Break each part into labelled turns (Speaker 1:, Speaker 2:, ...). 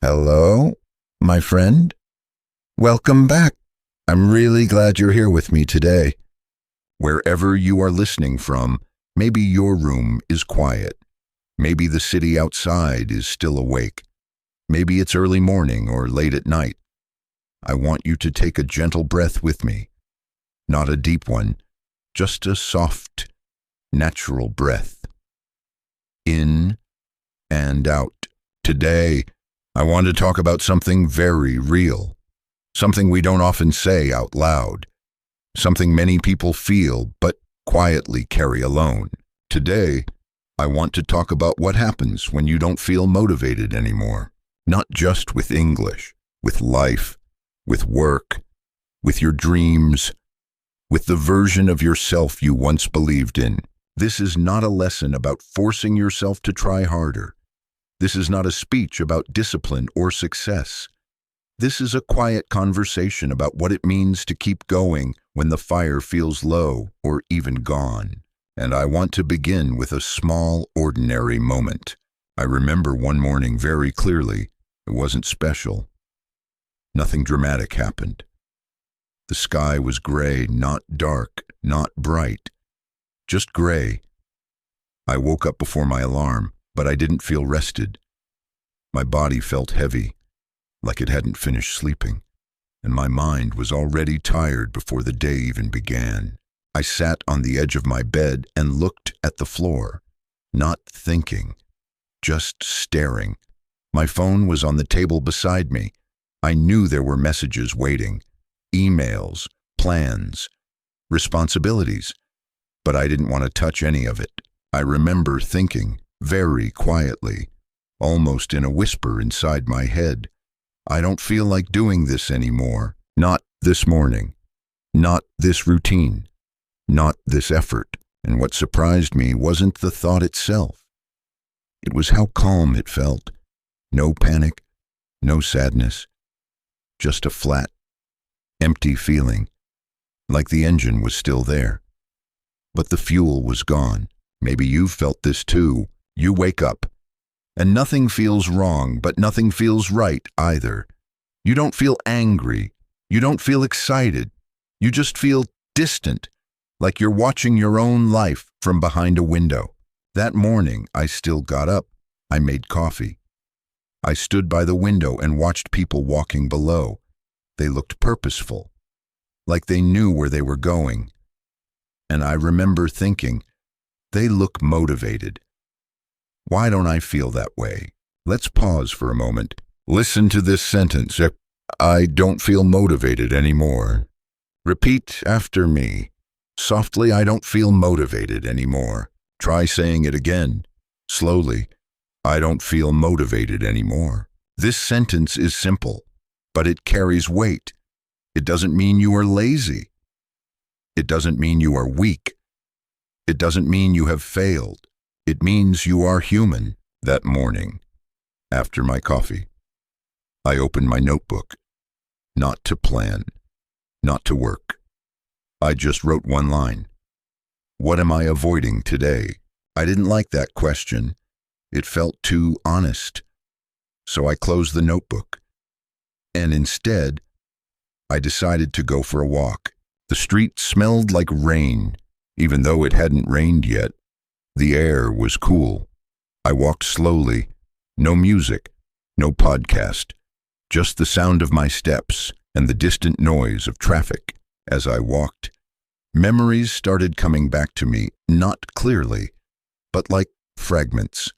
Speaker 1: Hello, my friend. Welcome back. I'm really glad you're here with me today. Wherever you are listening from, maybe your room is quiet. Maybe the city outside is still awake. Maybe it's early morning or late at night. I want you to take a gentle breath with me. Not a deep one, just a soft, natural breath. In and out. Today, I want to talk about something very real, something we don't often say out loud, something many people feel but quietly carry alone. Today, I want to talk about what happens when you don't feel motivated anymore, not just with English, with life, with work, with your dreams, with the version of yourself you once believed in. This is not a lesson about forcing yourself to try harder. This is not a speech about discipline or success. This is a quiet conversation about what it means to keep going when the fire feels low or even gone. And I want to begin with a small, ordinary moment. I remember one morning very clearly. It wasn't special. Nothing dramatic happened. The sky was gray, not dark, not bright, just gray. I woke up before my alarm, but I didn't feel rested. My body felt heavy, like it hadn't finished sleeping, and my mind was already tired before the day even began. I sat on the edge of my bed and looked at the floor, not thinking, just staring. My phone was on the table beside me. I knew there were messages waiting, emails, plans, responsibilities, but I didn't want to touch any of it. I remember thinking, very quietly, almost in a whisper inside my head, I don't feel like doing this anymore. Not this morning. Not this routine. Not this effort. And what surprised me wasn't the thought itself. It was how calm it felt. No panic, no sadness. Just a flat, empty feeling, like the engine was still there. But the fuel was gone. Maybe you've felt this too. You wake up, and nothing feels wrong, but nothing feels right either. You don't feel angry. You don't feel excited. You just feel distant, like you're watching your own life from behind a window. That morning, I still got up. I made coffee. I stood by the window and watched people walking below. They looked purposeful, like they knew where they were going. And I remember thinking, they look motivated. Why don't I feel that way? Let's pause for a moment. Listen to this sentence. I don't feel motivated anymore. Repeat after me. Softly, I don't feel motivated anymore. Try saying it again. Slowly. I don't feel motivated anymore. This sentence is simple, but it carries weight. It doesn't mean you are lazy. It doesn't mean you are weak. It doesn't mean you have failed. It means you are human. That morning, after my coffee, I opened my notebook, not to plan, not to work. I just wrote one line. What am I avoiding today? I didn't like that question. It felt too honest. So I closed the notebook. And instead, I decided to go for a walk. The street smelled like rain, even though it hadn't rained yet. The air was cool. I walked slowly. No music, no podcast, just the sound of my steps and the distant noise of traffic. As I walked, memories started coming back to me, not clearly, but like fragments.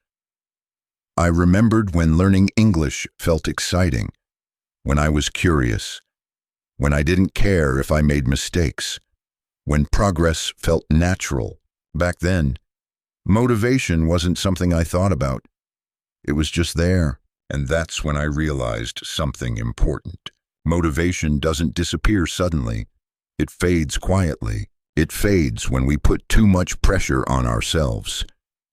Speaker 1: I remembered when learning English felt exciting, when I was curious, when I didn't care if I made mistakes, when progress felt natural. Back then, motivation wasn't something I thought about. It was just there, and that's when I realized something important. Motivation doesn't disappear suddenly. It fades quietly. It fades when we put too much pressure on ourselves.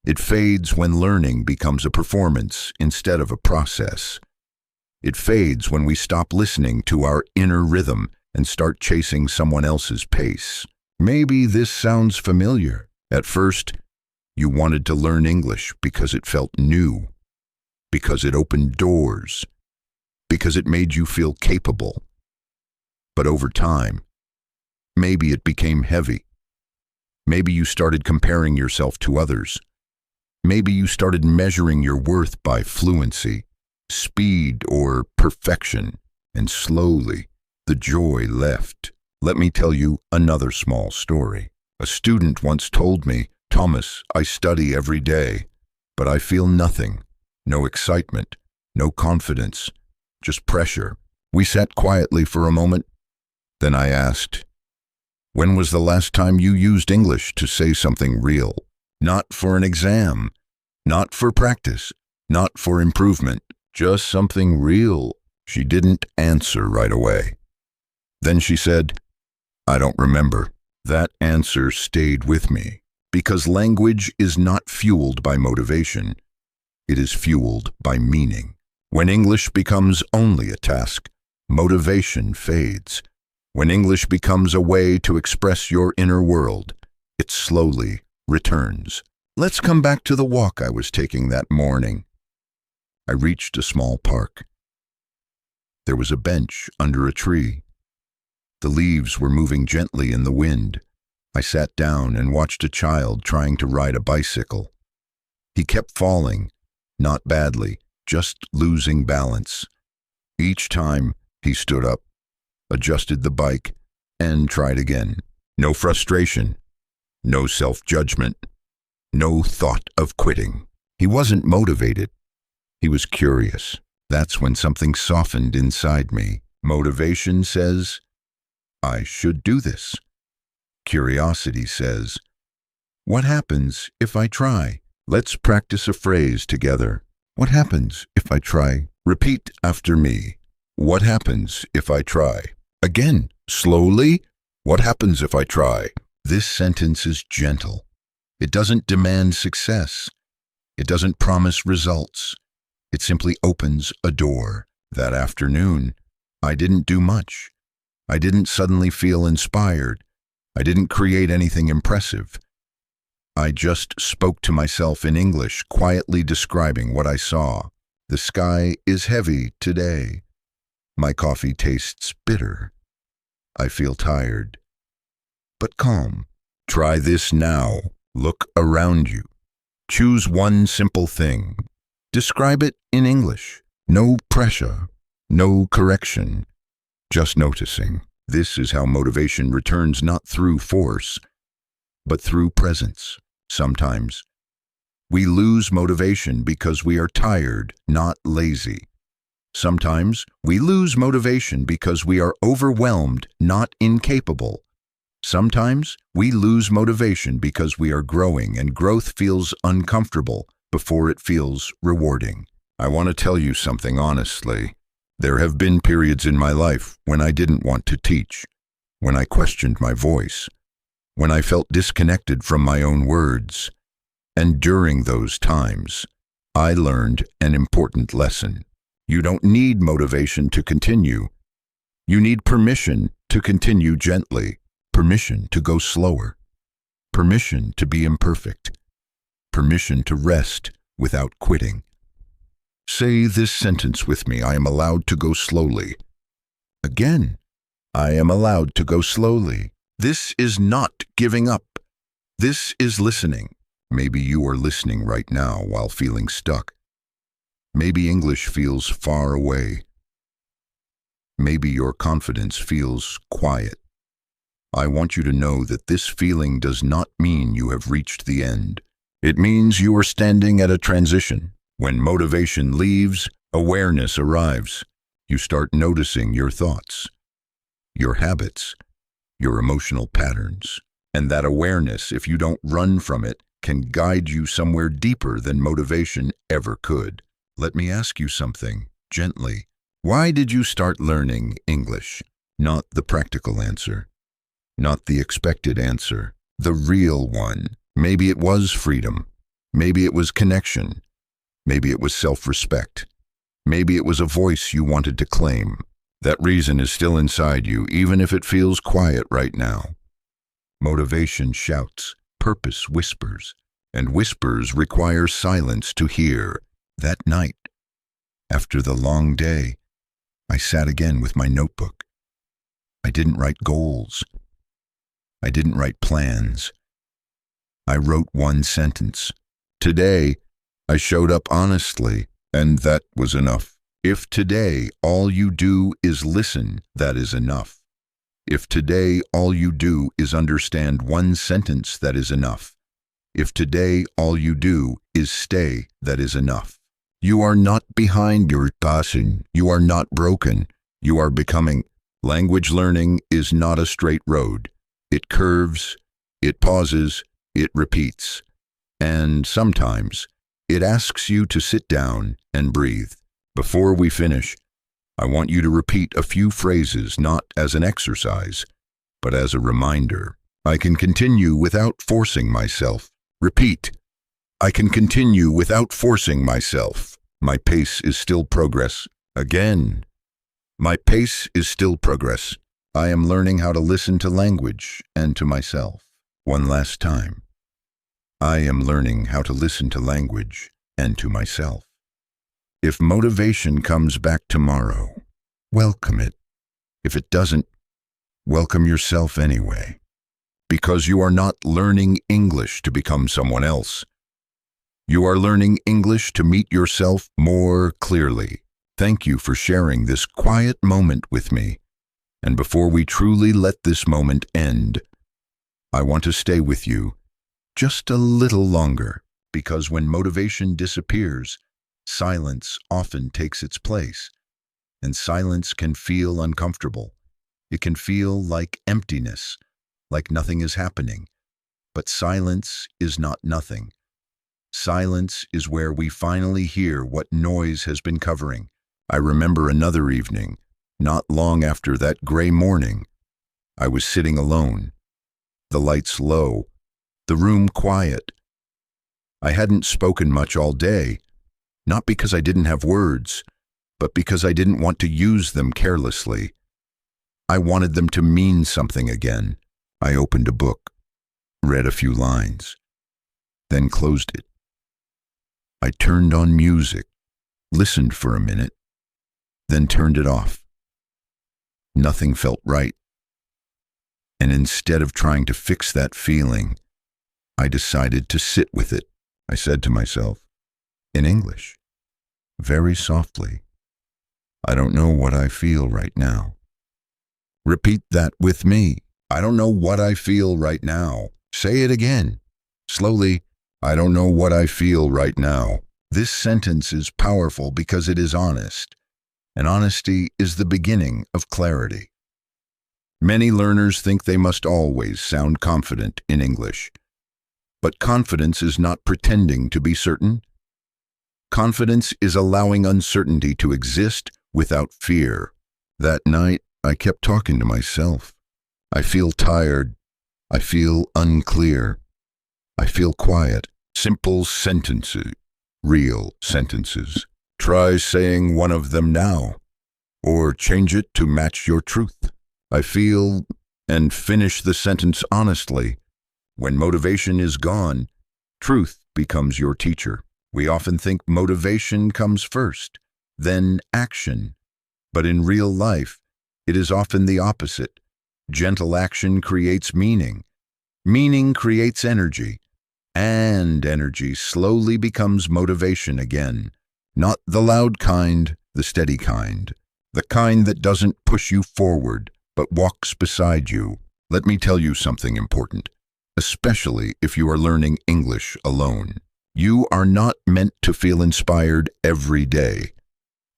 Speaker 1: It fades when learning becomes a performance instead of a process. It fades when we stop listening to our inner rhythm and start chasing someone else's pace. Maybe this sounds familiar. At first, you wanted to learn English because it felt new, because it opened doors, because it made you feel capable. But over time, maybe it became heavy. Maybe you started comparing yourself to others. Maybe you started measuring your worth by fluency, speed, or perfection, and slowly the joy left. Let me tell you another small story. A student once told me, "Thomas, I study every day, but I feel nothing. No excitement, no confidence, just pressure." We sat quietly for a moment. Then I asked, "When was the last time you used English to say something real? Not for an exam, not for practice, not for improvement, just something real." She didn't answer right away. Then she said, "I don't remember." That answer stayed with me, because language is not fueled by motivation. It is fueled by meaning. When English becomes only a task, motivation fades. When English becomes a way to express your inner world, it slowly returns. Let's come back to the walk I was taking that morning. I reached a small park. There was a bench under a tree. The leaves were moving gently in the wind. I sat down and watched a child trying to ride a bicycle. He kept falling, not badly, just losing balance. Each time he stood up, adjusted the bike, and tried again. No frustration, no self-judgment, no thought of quitting. He wasn't motivated. He was curious. That's when something softened inside me. Motivation says, "I should do this." Curiosity says, "What happens if I try?" Let's practice a phrase together. What happens if I try? Repeat after me. What happens if I try? Again, slowly. What happens if I try? This sentence is gentle. It doesn't demand success. It doesn't promise results. It simply opens a door. That afternoon, I didn't do much. I didn't suddenly feel inspired. I didn't create anything impressive. I just spoke to myself in English, quietly describing what I saw. The sky is heavy today. My coffee tastes bitter. I feel tired, but calm. Try this now. Look around you. Choose one simple thing. Describe it in English. No pressure, no correction, just noticing. This is how motivation returns, not through force, but through presence. Sometimes we lose motivation because we are tired, not lazy. Sometimes we lose motivation because we are overwhelmed, not incapable. Sometimes we lose motivation because we are growing and growth feels uncomfortable before it feels rewarding. I want to tell you something honestly. There have been periods in my life when I didn't want to teach, when I questioned my voice, when I felt disconnected from my own words. And during those times, I learned an important lesson. You don't need motivation to continue. You need permission to continue gently, permission to go slower, permission to be imperfect, permission to rest without quitting. Say this sentence with me. I am allowed to go slowly. Again, I am allowed to go slowly. This is not giving up. This is listening. Maybe you are listening right now while feeling stuck. Maybe English feels far away. Maybe your confidence feels quiet. I want you to know that this feeling does not mean you have reached the end. It means you are standing at a transition. When motivation leaves, awareness arrives. You start noticing your thoughts, your habits, your emotional patterns. And that awareness, if you don't run from it, can guide you somewhere deeper than motivation ever could. Let me ask you something, gently. Why did you start learning English? Not the practical answer, not the expected answer, the real one. Maybe it was freedom. Maybe it was connection. Maybe it was self-respect. Maybe it was a voice you wanted to claim. That reason is still inside you, even if it feels quiet right now. Motivation shouts, purpose whispers, and whispers require silence to hear. That night, after the long day, I sat again with my notebook. I didn't write goals. I didn't write plans. I wrote one sentence. Today, I showed up honestly, and that was enough. If today all you do is listen, that is enough. If today all you do is understand one sentence, that is enough. If today all you do is stay, that is enough. You are not behind your passing. You are not broken. You are becoming. Language learning is not a straight road. It curves, it pauses, it repeats. And sometimes it asks you to sit down and breathe. Before we finish, I want you to repeat a few phrases not as an exercise, but as a reminder. I can continue without forcing myself. Repeat. I can continue without forcing myself. My pace is still progress. Again. My pace is still progress. I am learning how to listen to language and to myself. One last time. I am learning how to listen to language and to myself. If motivation comes back tomorrow, welcome it. If it doesn't, welcome yourself anyway. Because you are not learning English to become someone else. You are learning English to meet yourself more clearly. Thank you for sharing this quiet moment with me. And before we truly let this moment end, I want to stay with you just a little longer, because when motivation disappears, silence often takes its place. And silence can feel uncomfortable. It can feel like emptiness, like nothing is happening. But silence is not nothing. Silence is where we finally hear what noise has been covering. I remember another evening, not long after that gray morning. I was sitting alone, the lights low, the room quiet. I hadn't spoken much all day, not because I didn't have words, but because I didn't want to use them carelessly. I wanted them to mean something again. I opened a book, read a few lines, then closed it. I turned on music, listened for a minute, then turned it off. Nothing felt right. And instead of trying to fix that feeling, I decided to sit with it. I said to myself, in English, very softly, I don't know what I feel right now. Repeat that with me. I don't know what I feel right now. Say it again, slowly. I don't know what I feel right now. This sentence is powerful because it is honest, and honesty is the beginning of clarity. Many learners think they must always sound confident in English. But confidence is not pretending to be certain. Confidence is allowing uncertainty to exist without fear. That night, I kept talking to myself. I feel tired. I feel unclear. I feel quiet. Simple sentences, real sentences. Try saying one of them now, or change it to match your truth. I feel, and finish the sentence honestly. When motivation is gone, truth becomes your teacher. We often think motivation comes first, then action. But in real life, it is often the opposite. Gentle action creates meaning. Meaning creates energy. And energy slowly becomes motivation again. Not the loud kind, the steady kind. The kind that doesn't push you forward, but walks beside you. Let me tell you something important, especially if you are learning English alone. You are not meant to feel inspired every day.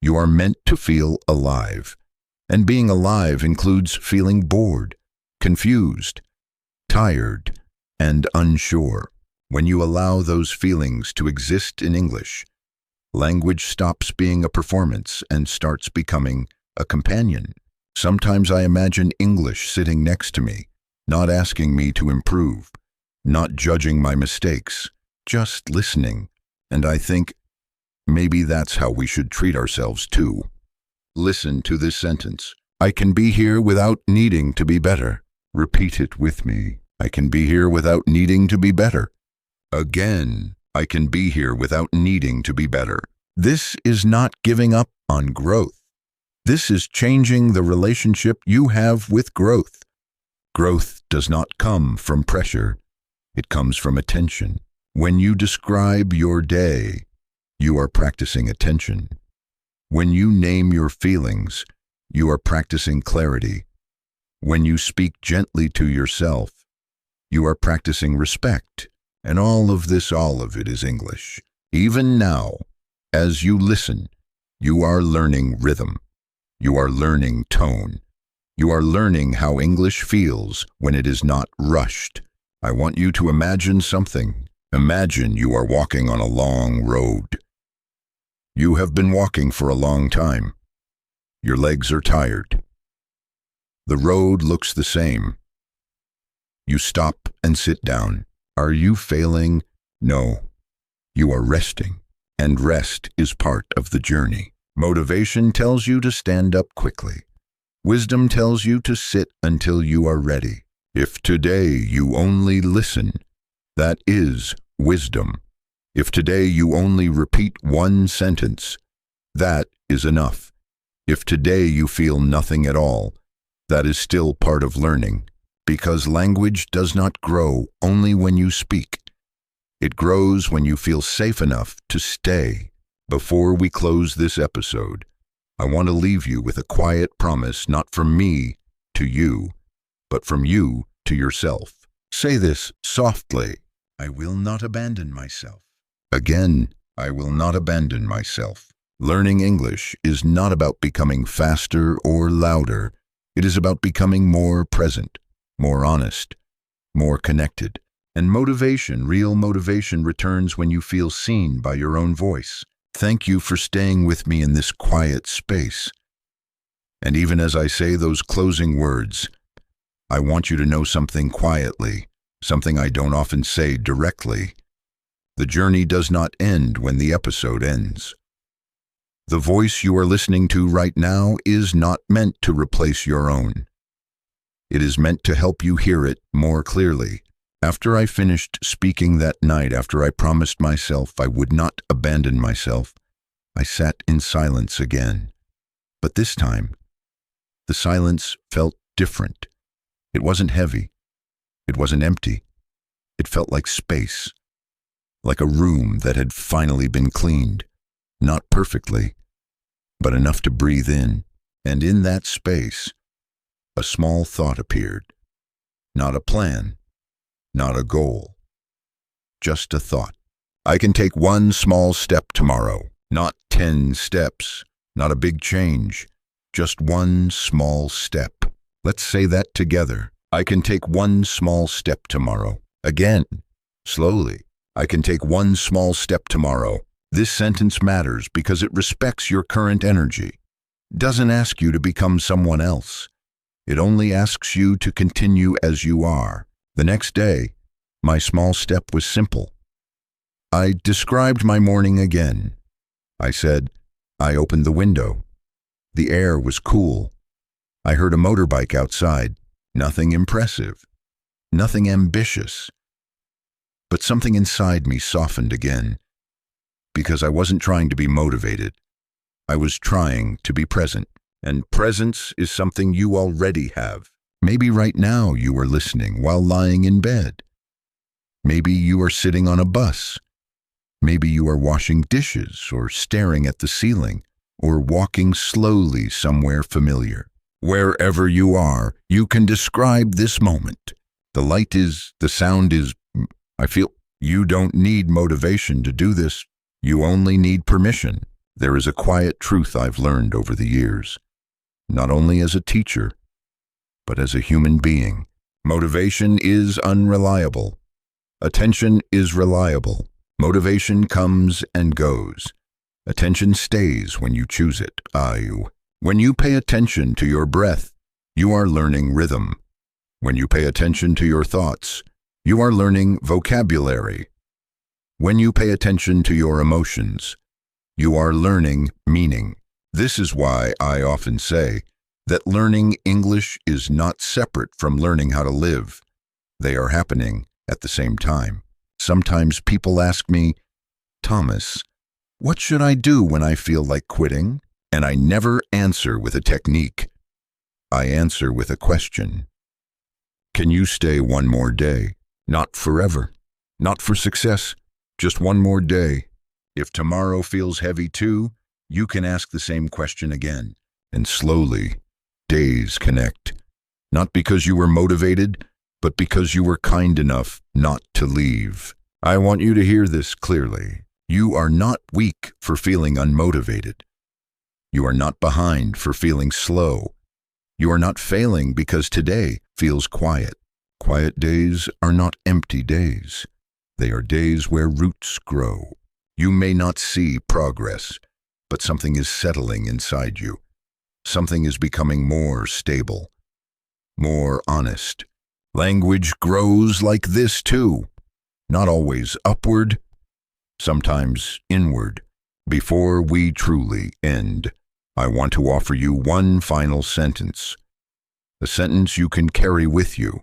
Speaker 1: You are meant to feel alive. And being alive includes feeling bored, confused, tired, and unsure. When you allow those feelings to exist in English, language stops being a performance and starts becoming a companion. Sometimes I imagine English sitting next to me, not asking me to improve, not judging my mistakes, just listening. And I think, maybe that's how we should treat ourselves too. Listen to this sentence. I can be here without needing to be better. Repeat it with me. I can be here without needing to be better. Again, I can be here without needing to be better. This is not giving up on growth. This is changing the relationship you have with growth. Growth does not come from pressure. It comes from attention. When you describe your day, you are practicing attention. When you name your feelings, you are practicing clarity. When you speak gently to yourself, you are practicing respect. And all of it is English. Even now, as you listen, you are learning rhythm. You are learning tone. You are learning how English feels when it is not rushed. I want you to imagine something. Imagine you are walking on a long road. You have been walking for a long time. Your legs are tired. The road looks the same. You stop and sit down. Are you failing? No. You are resting, and rest is part of the journey. Motivation tells you to stand up quickly. Wisdom tells you to sit until you are ready. If today you only listen, that is wisdom. If today you only repeat one sentence, that is enough. If today you feel nothing at all, that is still part of learning. Because language does not grow only when you speak. It grows when you feel safe enough to stay. Before we close this episode, I want to leave you with a quiet promise, not from me to you, but from you to yourself. Say this softly. I will not abandon myself. Again, I will not abandon myself. Learning English is not about becoming faster or louder. It is about becoming more present, more honest, more connected. And motivation, real motivation, returns when you feel seen by your own voice. Thank you for staying with me in this quiet space. And even as I say those closing words, I want you to know something quietly, something I don't often say directly. The journey does not end when the episode ends. The voice you are listening to right now is not meant to replace your own. It is meant to help you hear it more clearly. After I finished speaking that night, after I promised myself I would not abandon myself, I sat in silence again. But this time, the silence felt different. It wasn't heavy. It wasn't empty. It felt like space, like a room that had finally been cleaned. Not perfectly, but enough to breathe in. And in that space, a small thought appeared. Not a plan, not a goal, just a thought. I can take one small step tomorrow, not 10 steps, not a big change, just one small step. Let's say that together. I can take one small step tomorrow. Again, slowly. I can take one small step tomorrow. This sentence matters because it respects your current energy. It doesn't ask you to become someone else. It only asks you to continue as you are. The next day, my small step was simple. I described my morning again. I said, I opened the window. The air was cool. I heard a motorbike outside. Nothing impressive, nothing ambitious. But something inside me softened again, because I wasn't trying to be motivated. I was trying to be present. And presence is something you already have. Maybe right now you are listening while lying in bed. Maybe you are sitting on a bus. Maybe you are washing dishes or staring at the ceiling or walking slowly somewhere familiar. Wherever you are, you can describe this moment. The sound is, I feel. You don't need motivation to do this. You only need permission. There is a quiet truth I've learned over the years, not only as a teacher, but as a human being. Motivation is unreliable. Attention is reliable. Motivation comes and goes. Attention stays when you choose it. When you pay attention to your breath, you are learning rhythm. When you pay attention to your thoughts, you are learning vocabulary. When you pay attention to your emotions, you are learning meaning. This is why I often say that learning English is not separate from learning how to live. They are happening at the same time. Sometimes people ask me, Thomas, what should I do when I feel like quitting? And I never answer with a technique. I answer with a question. Can you stay one more day? Not forever. Not for success. Just one more day. If tomorrow feels heavy too, you can ask the same question again. And slowly, days connect. Not because you were motivated, but because you were kind enough not to leave. I want you to hear this clearly. You are not weak for feeling unmotivated. You are not behind for feeling slow. You are not failing because today feels quiet. Quiet days are not empty days. They are days where roots grow. You may not see progress, but something is settling inside you. Something is becoming more stable, more honest. Language grows like this too. Not always upward, sometimes inward. Before we truly end, I want to offer you one final sentence. A sentence you can carry with you.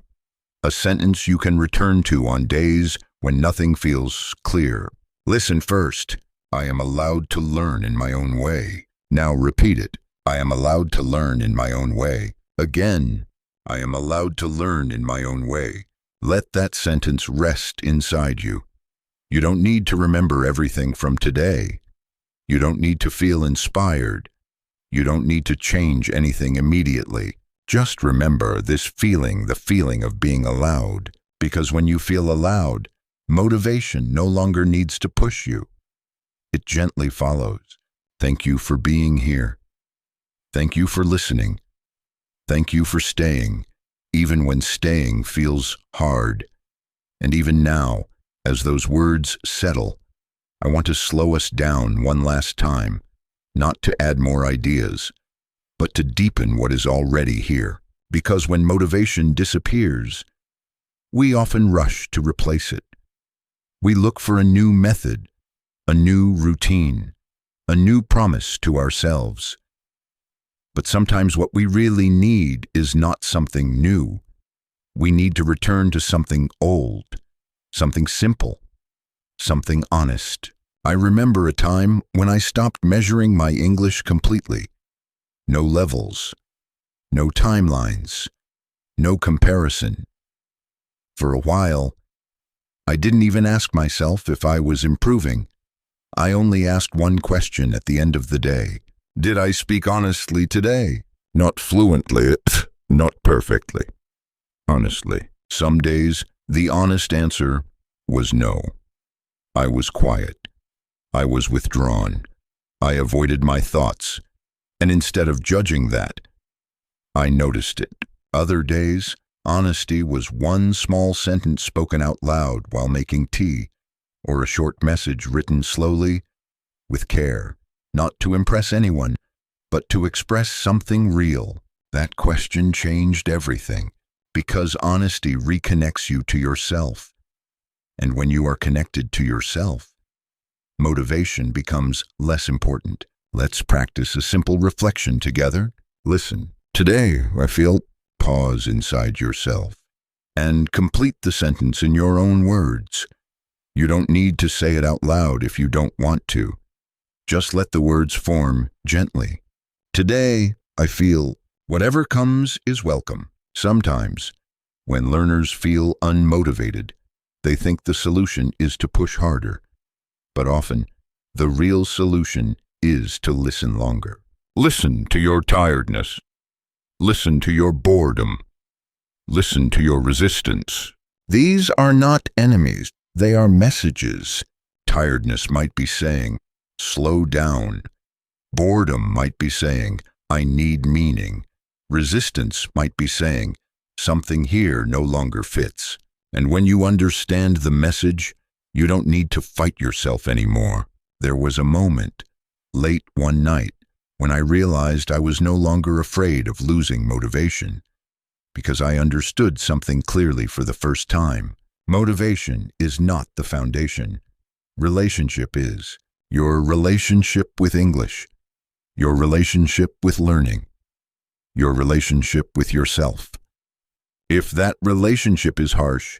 Speaker 1: A sentence you can return to on days when nothing feels clear. Listen first. I am allowed to learn in my own way. Now repeat it. I am allowed to learn in my own way. Again, I am allowed to learn in my own way. Let that sentence rest inside you. You don't need to remember everything from today. You don't need to feel inspired. You don't need to change anything immediately. Just remember this feeling, the feeling of being allowed. Because when you feel allowed, motivation no longer needs to push you. It gently follows. Thank you for being here. Thank you for listening. Thank you for staying, even when staying feels hard. And even now, as those words settle, I want to slow us down one last time, not to add more ideas, but to deepen what is already here. Because when motivation disappears, we often rush to replace it. We look for a new method, a new routine, a new promise to ourselves. But sometimes what we really need is not something new. We need to return to something old, something simple, something honest. I remember a time when I stopped measuring my English completely. No levels, no timelines, no comparison. For a while, I didn't even ask myself if I was improving. I only asked one question at the end of the day. Did I speak honestly today? Not fluently, not perfectly. Honestly. Some days, the honest answer was no. I was quiet. I was withdrawn. I avoided my thoughts. And instead of judging that, I noticed it. Other days, honesty was one small sentence spoken out loud while making tea, or a short message written slowly, with care, not to impress anyone, but to express something real. That question changed everything, because honesty reconnects you to yourself. And when you are connected to yourself, motivation becomes less important. Let's practice a simple reflection together. Listen. Today, I feel. Pause inside yourself and complete the sentence in your own words. You don't need to say it out loud if you don't want to. Just let the words form gently. Today, I feel. Whatever comes is welcome. Sometimes, when learners feel unmotivated, they think the solution is to push harder. But often, the real solution is to listen longer. Listen to your tiredness. Listen to your boredom. Listen to your resistance. These are not enemies. They are messages. Tiredness might be saying, slow down. Boredom might be saying, I need meaning. Resistance might be saying, something here no longer fits. And when you understand the message, you don't need to fight yourself anymore. There was a moment, late one night, when I realized I was no longer afraid of losing motivation, because I understood something clearly for the first time. Motivation is not the foundation. Relationship is. Your relationship with English, your relationship with learning, your relationship with yourself. If that relationship is harsh,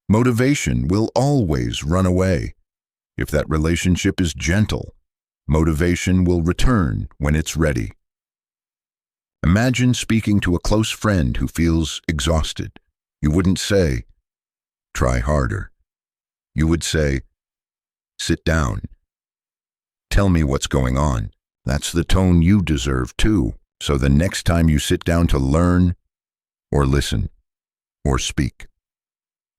Speaker 1: motivation will always run away. If that relationship is gentle, Motivation will return when it's ready. Imagine speaking to a close friend who feels exhausted. You wouldn't say, "Try harder." You would say, "Sit down. Tell me what's going on." That's the tone you deserve too. So the next time you sit down to learn, or listen, or speak,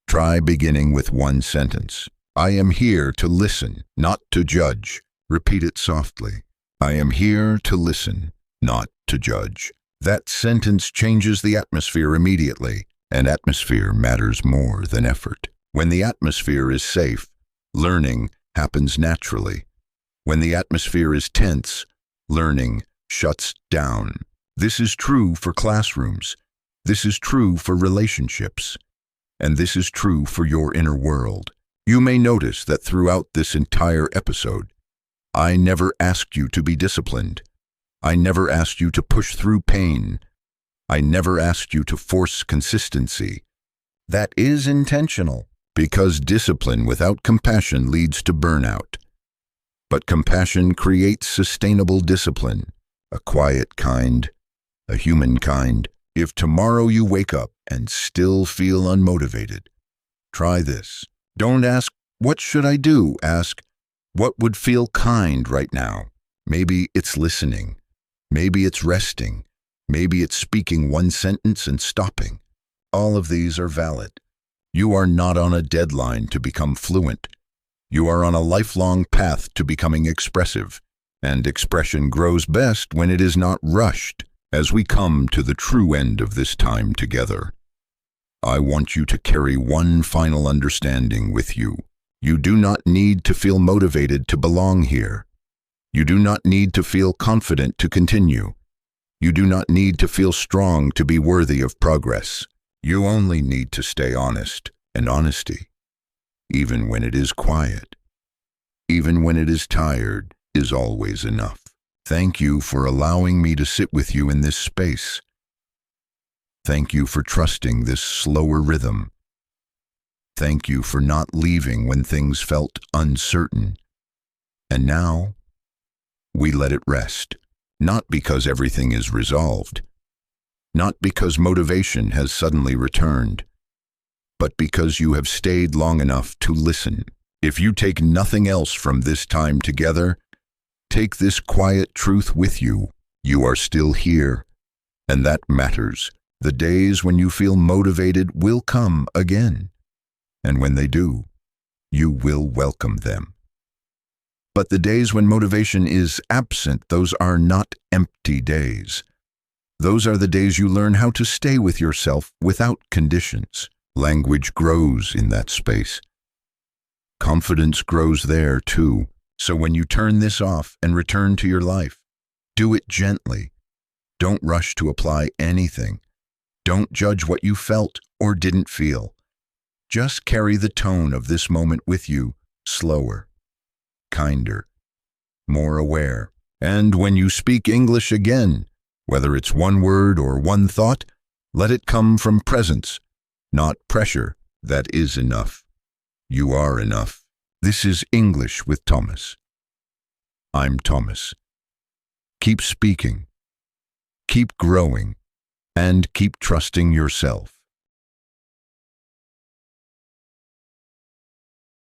Speaker 1: try beginning with one sentence. I am here to listen, not to judge. Repeat it softly. I am here to listen, not to judge. That sentence changes the atmosphere immediately, and atmosphere matters more than effort. When the atmosphere is safe, learning happens naturally. When the atmosphere is tense, learning shuts down. This is true for classrooms. This is true for relationships. And this is true for your inner world. You may notice that throughout this entire episode, I never asked you to be disciplined. I never asked you to push through pain. I never asked you to force consistency. That is intentional, because discipline without compassion leads to burnout. But compassion creates sustainable discipline, a quiet kind, a human kind. If tomorrow you wake up and still feel unmotivated, try this. Don't ask, "What should I do?" Ask, "What would feel kind right now?" Maybe it's listening. Maybe it's resting. Maybe it's speaking one sentence and stopping. All of these are valid. You are not on a deadline to become fluent. You are on a lifelong path to becoming expressive, and expression grows best when it is not rushed. As we come to the true end of this time together, I want you to carry one final understanding with you. You do not need to feel motivated to belong here. You do not need to feel confident to continue. You do not need to feel strong to be worthy of progress. You only need to stay honest, and honesty, even when it is quiet, even when it is tired, is always enough. Thank you for allowing me to sit with you in this space. Thank you for trusting this slower rhythm. Thank you for not leaving when things felt uncertain. And now, we let it rest, not because everything is resolved, not because motivation has suddenly returned, but because you have stayed long enough to listen. If you take nothing else from this time together, take this quiet truth with you. You are still here, and that matters. The days when you feel motivated will come again, and when they do, you will welcome them. But the days when motivation is absent, those are not empty days. Those are the days you learn how to stay with yourself without conditions. Language grows in that space. Confidence grows there too. So when you turn this off and return to your life, do it gently. Don't rush to apply anything. Don't judge what you felt or didn't feel. Just carry the tone of this moment with you, slower, kinder, more aware. And when you speak English again, whether it's one word or one thought, let it come from presence, not pressure. That is enough. You are enough. This is English with Thomas. I'm Thomas. Keep speaking, keep growing, and keep trusting yourself.